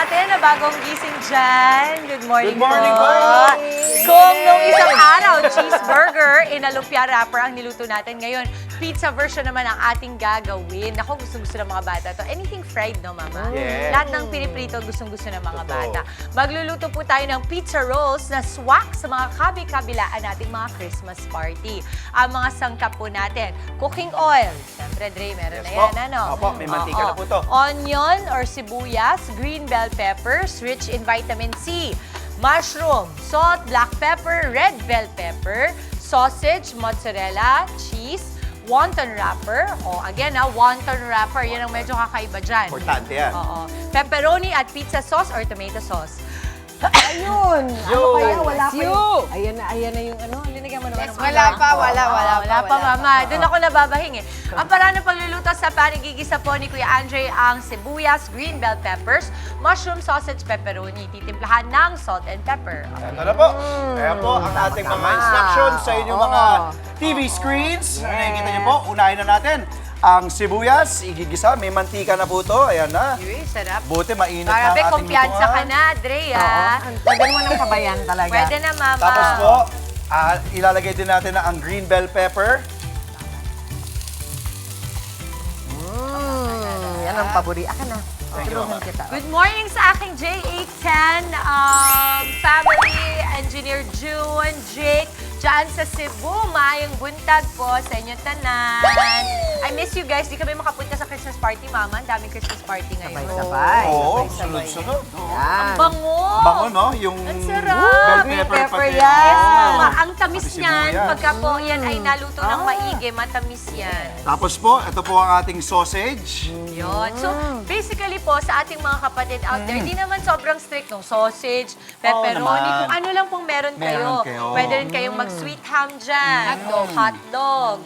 natin na bagong gising dyan. Good morning, Good morning po. po. Kung nung isang araw, cheeseburger in a lumpia wrapper ang niluto natin ngayon, pizza version naman ang ating gagawin. Ako, gustong-gusto ng mga bata to. Anything fried, no, Mama? Yes. Lahat ng piniprito, gustong-gusto ng mga Totoo. bata. Magluluto po tayo ng pizza rolls na swak sa mga kabi-kabilaan nating mga Christmas party. Ang mga sangkap po natin, cooking oil. Siyempre, Dre, meron na Yes yan, po. ano? Opo, may mantika na po to. Onion or sibuyas, green bell peppers, rich in vitamin C. Mushroom, salt, black pepper, red bell pepper, sausage, mozzarella, cheese, wonton wrapper. O, again, wonton wrapper. Yan ang medyo kakaiba dyan. Importante yan. Oo. Pepperoni at pizza sauce or tomato sauce. Ayun! Ano Yo! kaya? Wala pa You! yung... Ayan na yung ano. Linagyan mo naman. ng Wala pa, wala pa, Mama. Doon ako nababahing eh. Ang paraan ng pagluluto sa panigigisa po ni Kuya Andre ang sibuyas, green bell peppers, mushroom, sausage, pepperoni. Titimplahan ng salt and pepper. Ito na po. Kaya po ang ating mga instructions sa inyong mga TV screens. Nakikita niyo po, unahin na natin. Ang sibuyas, igigisa, may mantika na po to. Ayan na. Uy, sarap. Buti, mainit na ang Grabe, ating kumpiyansa ka lutuan. na, Dre, ah. Pwede mo nang sabayan talaga. Pwede na, Mama. Tapos po, ilalagay din natin na ang green bell pepper. Yan ang pabori. Akin na. Thank you, Tulungan Mama. kita. Good morning sa aking J810 family, Engineer June, Jake, dyan sa Cebu. Maayong buntag po sa inyong tanan. I miss you guys. Di kami makapunta sa Christmas party, Mama. Ang daming Christmas party ngayon. Sabay-sabay. Oo, sunod-sunod. Oo. Yan. Bango! Bango, no? Yung Ang sarap! bell Green pepper pepper pati. yan. Yes, Oo. Mama. Ang tamis Pati niyan. sibuyas. Pagka po yan ay naluto ng maigi, matamis yan. Tapos po, ito po ang ating sausage. Yun. So, basically po, sa ating mga kapatid out there, di naman sobrang strict ng sausage, pepperoni, naman. kung ano lang pong meron Meron kayo. kayo. Pwede rin kayong mag-sweet ham dyan. Hotdog.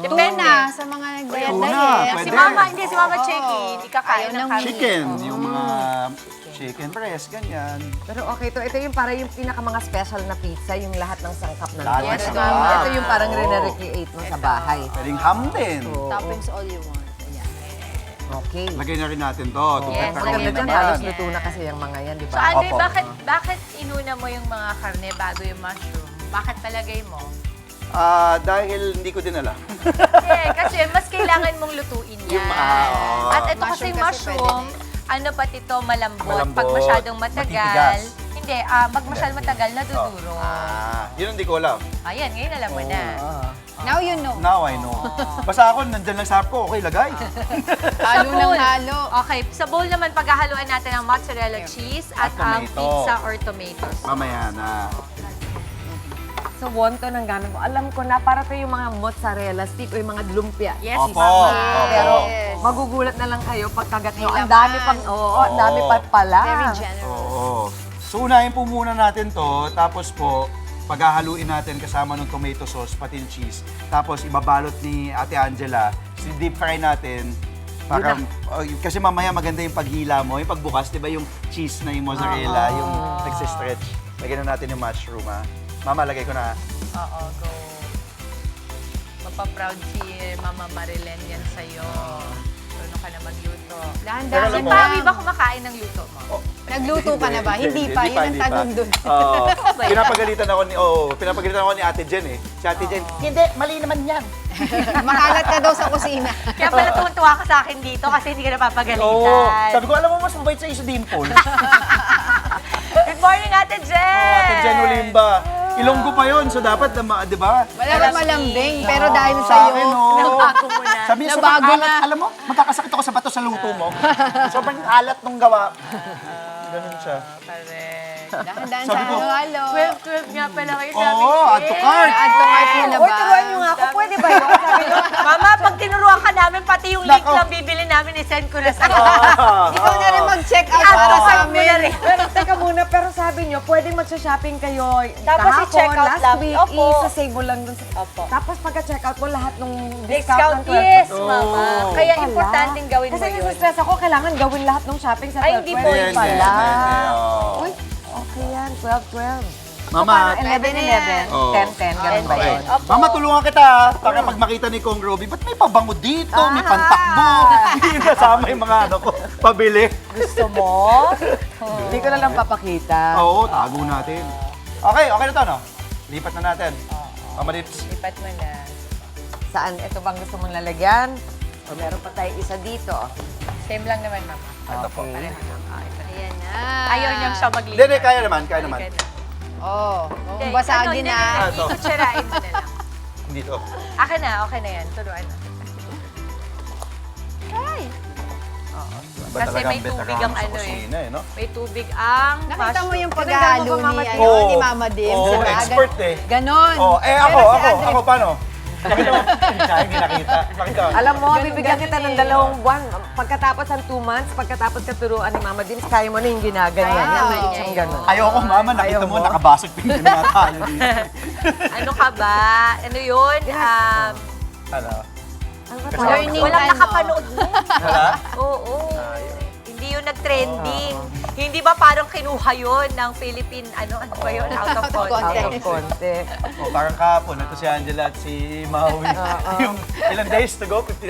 Depende. Tuna sa mga nagbayad Tuna, na pwede. Si Mama, hindi, si Mama Checky, hindi kakain Ayaw ng ng kami. Chicken, yung mga chicken breast, ganyan. Pero okay to. Ito yung para yung pinaka mga special na pizza, yung lahat ng sangkap ng Lahat ng ito, sangkap. ito yung parang Oo. re-recreate mo sa bahay. Pwedeng ham din. Toppings all you want. Ayan. Okay. Lagay na rin natin to. Ito Yes, pepperoni lagay mo Dyan, na naman. halos yan. luto na kasi yung mga yan, di So, ba? Andre, Opo. bakit inuna mo yung mga karne bago yung mushroom? Bakit palagay mo? Dahil hindi ko din alam. Kasi mas kailangan mong lutuin yan. oo. At ito kasi Mushroom kasi mushroom, ano pati ito, malambot. Pag Malambot, masyadong matagal, matitigas. hindi, pag masyadong matagal, naduduro. Yun hindi ko alam. Ayan, ngayon alam mo na. Now you know. Now I know. Basta ako, nandyan lang sa app ko, okay, lagay. Halo ng halo. Okay, sa bowl naman, paghahaluan natin ang mozzarella cheese at ang tomato. pizza or tomatoes. Mamaya na. So, wonton ang gamit mo. Alam ko na, para to yung mga mozzarella stick o yung mga lumpia. Yes, Opo, Mama. opo. Pero Yes. magugulat na lang kayo pag kagat nyo. May Ang dami laman. pang, ang dami pa pala. Very generous. Oo. So, unahin po muna natin to, tapos po, paghahaluin natin kasama ng tomato sauce, pati yung cheese. Tapos, ibabalot ni Ate Angela, deep fry natin. Para, kasi mamaya maganda yung paghila mo, yung pagbukas, di ba yung cheese na yung mozzarella, yung nagsistretch. Lagyan na natin yung mushroom, ha? Mama, lagay ko na. Oo, go. Mapaproud si Mama Marilyn yan sa'yo. Ano ka na magluto. Dahan-dahan Pero Si alam mo- lang. Pawi ba kumakain ng luto mo? Nagluto ka na ba? Hindi pa. Yun ang tanong dun. Oo. ba yan? Pinapagalitan ako ni Ate Jen eh. Si Ate Jen, hindi, mali naman yan. Makalat ka daw sa kusina. Kaya pala tuwan-tuwa ka sa akin dito kasi hindi ka napapagalitan. Oo. Sabi ko, alam mo, mas mabait sa iyo si Dimple. Good morning, Ate Jen! Ate Jen Olimba. Ilonggo pa yun, so dapat, di ba? Wala kang malambing, pero dahil Sa sa'yo, akin, no. Nabago mo na. Sabi niya, Nabago sobrang alat. na. Alam mo, magkakasakit ako sa bato sa luto mo. Sobrang alat nung gawa. Ganun siya. Correct. dahan-dahan Sabi sa ko, halo-halo. 12 nga pala kayo sabi Oo, add to cart. Add to cart mo na Or ba? turuan nyo nga ako, pwede ba yun? Sabi ko, Mama, pag tinuruan ka namin, pati yung link Nako. lang bibili namin, isend ko na sa'yo. Ikaw na rin mag-check out I-add para to sa cart mo na amin. rin. pero teka muna, pero sabi nyo, pwedeng magsha-shopping kayo Tapos kahapon, i-check out last lang. week, Opo. isa-save mo lang dun. Opo. Tapos pagka-check out mo, lahat ng Discount, ng 12%. yes, Mama. Kaya Pala. importanteng gawin mo Kasi yun. nasa-stress ako, kailangan gawin lahat ng shopping sa 12%. Ay, hindi po Hindi, yun hindi, pala. hindi, oo. Uy, okay yan, 12-12. Mama, 11-11, Oo. 10-10, ganun ba okay. yun? Mama, tulungan kita para pag makita ni Kong Roby, ba't may pabango dito, may pantakbo, hindi nasama yung mga ano ko, pabili. Gusto mo? Hindi ko na lang papakita. Oo, tago natin. Okay na to, no? Lipat na natin. Mama Dips. Lipat mo na. Saan? Ito bang gusto mong lalagyan? O meron pa tayo isa dito. Same lang naman, Mama. Ito po. Okay. Ayan na. Ayaw niyang siya maglipat. Hindi, kaya naman. Oh, Okay, kung basagin ano, na. hindi, ikutsarain mo na lang. Hindi to. Akin na, okay na yan. Turuan na. Ay, Ba Kasi talagang may tubig veterano ang sa ano kusina, no? May tubig ang nakita mo yung mushroom. paghahalo Mama ni, Dim? ano, ni Oo. Mama Dim. Oo, diba? expert eh. Ganon. Oh, Pero si Andre- ako, paano? Nakita mo? Kaya hindi nakita. Nakita mo? Alam mo, bibigyan kita ng 2 buwan. Pagkatapos ng 2 months, pagkatapos katuruan ni Mama Dims, kaya mo na yung ginaganyan. Kaya Yan, naman may niya itsang yun. ganun. Ayoko, mama. Nakita Ayaw mo, mo? nakabasag pinggan na tayo dito. Ano ka ba? Ano yun? Ano? Ano ba Kasi- tawag? Learning Walang ano. nakapanood mo. Wala? Oo. Hindi yun nag-trending. Hindi ba parang kinuha yun ng Philippine, ano ba yun? Out of Out context. of context. O, parang kahapon, ito si Angela at si Maui. Yung ilang days to go, 50.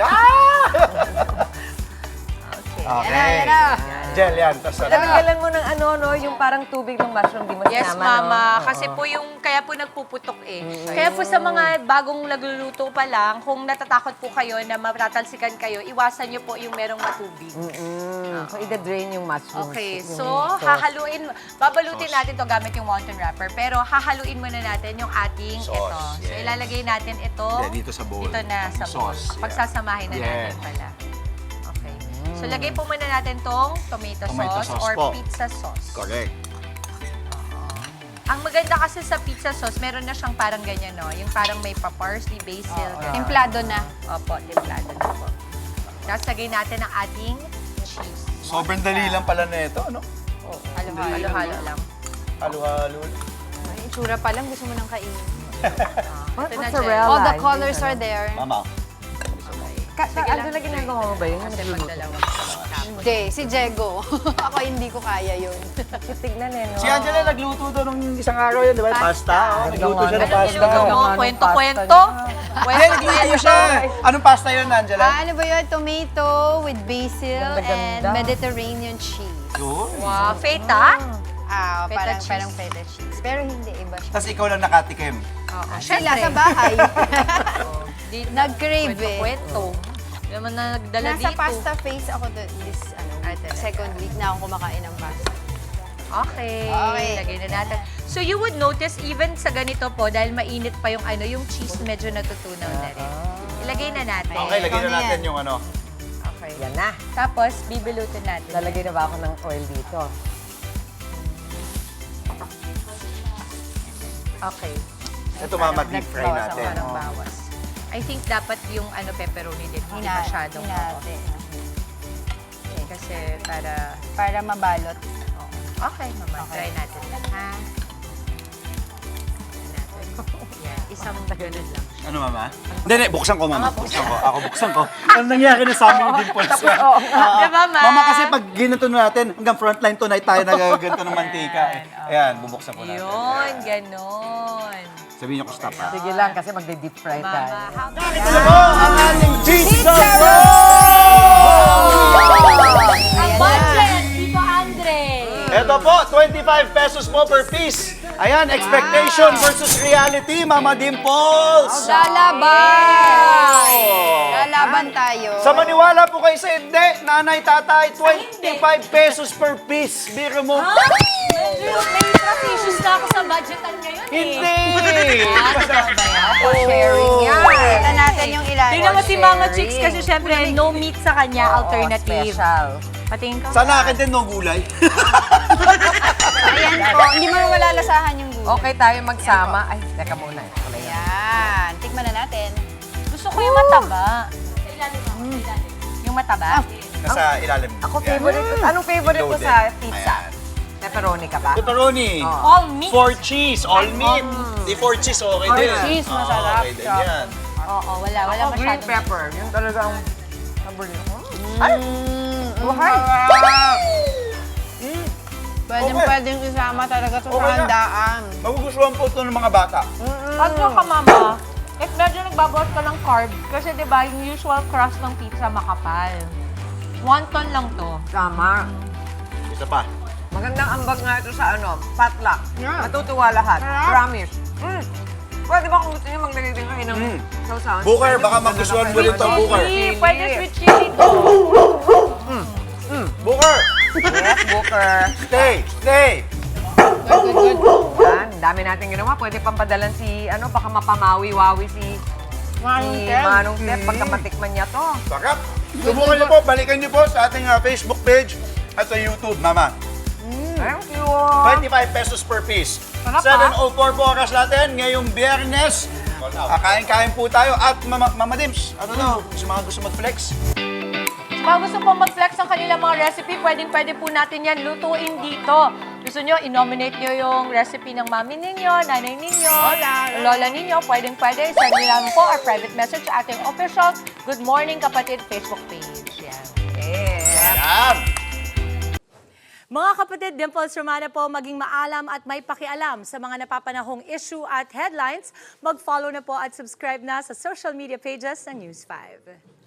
Okay. Yan na. Gel yan. Tapos Nabigyan mo ng ano, no, yung parang tubig ng mushroom, di mo Yes, sinama, Mama. no? Kasi po yung, kaya po nagpuputok eh. Kaya po sa mga bagong nagluluto pa lang, kung natatakot po kayo na matatalsikan kayo, iwasan nyo po yung merong matubig. So, ida-drain yung mushroom. Okay, yung so sauce. hahaluin, babalutin natin to gamit yung wonton wrapper, pero hahaluin muna natin yung ating Sauce, ito. So yes. ilalagay natin ito Hindi, dito sa bowl. Dito na sa bowl. Sauce, yeah. Pagsasamahin na natin Yeah. pala. Okay. So lagay po muna natin tong tomato Tomato sauce sauce or po. pizza sauce. Correct. Ang maganda kasi sa pizza sauce, meron na siyang parang ganyan, no? Yung parang may pa-parsley, basil, ganyan. Templado na. Opo, templado na po. Tapos lagay natin ang ating cheese. Sobrang dali lang pala na ito, ano? Halo-halo lang. Halo-halo. Ay, itsura pa lang, gusto mo nang kainin. What, Ito na, mozzarella? All the Hindi colors ganun. are there. Mama. Angela, ginagawa mo ba yun? Kasi magdalawa. Hindi, si Jego. Ako hindi ko kaya yun. Tignan eh, no? Si Angela nagluto doon nung isang araw yun, di ba? Pasta. Oh, nagluto siya ng Anong pasta. niluto mo? Anong Kwento-kwento? Hindi, nagluto siya. Anong pasta yun, Angela? Ano ba yun? Tomato with basil and Ganda-ganda. Mediterranean cheese. Yun. Wow, feta? Ah, Feta parang, cheese. parang feta cheese. Pero hindi, iba siya. Tapos ikaw lang nakatikim. Oo, Sila sa bahay. Di- Nag-crave eh. Kwento-kwento. Hindi naman na nagdala Nasa dito. pasta phase ako this talaga. second week na ako kumakain ng pasta. Okay. Okay. Lagay na natin. So you would notice even sa ganito po, dahil mainit pa yung ano, yung cheese medyo natutunaw na rin. Ilagay na natin. Okay, lagyan ikaw na na natin yan. yung ano. Okay. Yan na. Tapos, bibilutin natin. Lalagay na ba ako ng oil dito? Okay. Ito, mama, deep fry Nagbawas ako, natin. parang bawas. I think dapat yung ano pepperoni din, hindi masyadong. Hinati. Okay, kasi para... Para mabalot. Okay, mama. Try natin yan, ha? Try natin. Yan, isang ganun lang. Ano, mama? Hindi, buksan ko, mama. Buksan ko. Ako, buksan ko. Ano nangyari na sa amin ni Dimples? Di ba, ma? Mama, kasi pag ginito natin, hanggang frontline tonight tayo nagaganto ng mantika. Ayan, bubuksan ko natin. Yun, ganon. Sabihin niyo ko stop, ha? Sige lang, kasi magde-deep fry Mama, tayo. how Ito na po ang ating pizza roll! Ang budget, Tito Andre! Ito po, 25 pesos po per piece. Ayan, expectation versus reality, Mama Dimples. Lalaban! Lalaban tayo. Sa maniwala po kayo sa hindi, nanay, tatay, 25 pesos per piece. Biro mo. Medyo may trust issues na ako sa budgetan ngayon eh. Hindi! Sharing yan. Kita natin yung ilan. Tingnan mo si Mama sharing. Chicks kasi syempre no meat sa kanya, alternative. Special. Patingin ko. Sana akin din, no gulay. Ayan po. Hindi mo malalasahan yung gulay. Okay tayo magsama. Ay, teka muna. Ayan. Tikman na natin. Gusto ko yung mataba. Yung mataba? Nasa ilalim. Ako favorite ko. Anong favorite ko Loaded. sa pizza? Ayan. Pepperoni ka ba? Pepperoni. All meat. 4 cheese, all meat. Di 4 cheese, okay Four din. cheese, Oo, masarap okay din siya. yan. Oo, wala Ako, green masyadong. pepper. Yung talagang favorite ko. Ay! Buhay! Pwedeng isama talaga ito sa Okay na. handaan. Magugustuhan po ito ng mga bata. At saka mama, if medyo nagbabawas ka ng carb, kasi di ba yung usual crust ng pizza makapal. Wonton lang to. Tama. Isa pa. Magandang ambag nga ito sa potluck. Yeah. Matutuwa lahat. Sarap. Promise. Pwede ba kung gusto niyo maglagay din kayo ng sausawan? Booker, baka magustuhan mo rin ito, Booker. Chili, pwede sweet chili to. Booker! Yes, Booker. Stay! Good. Yan, dami natin ginawa. Pwede pang padalan si, baka mapamawi-wawi si Manong Steph pagka matikman niya to. Sarap! Subukan niyo po, balikan niyo po sa ating Facebook page at sa YouTube, Mama. Thank you. 25 pesos per piece. Sarap, 7:04 po oras natin ngayong Biyernes. Kain-kain po tayo. At Mama Dims, sa mga gusto mag-flex? Mga gusto po mag-flex ng kanilang mga recipe, pwede po natin yan lutuin dito. Gusto nyo, i-nominate nyo yung recipe ng mami ninyo, nanay ninyo, lola ninyo, pwede. Send nyo lang po our private message sa ating official Good Morning Kapatid Facebook page. Yan. Yan! Mga kapatid, Dimples Romana po, maging maalam at may pakialam sa mga napapanahong issue at headlines. Mag-follow na po at subscribe na sa social media pages ng News 5.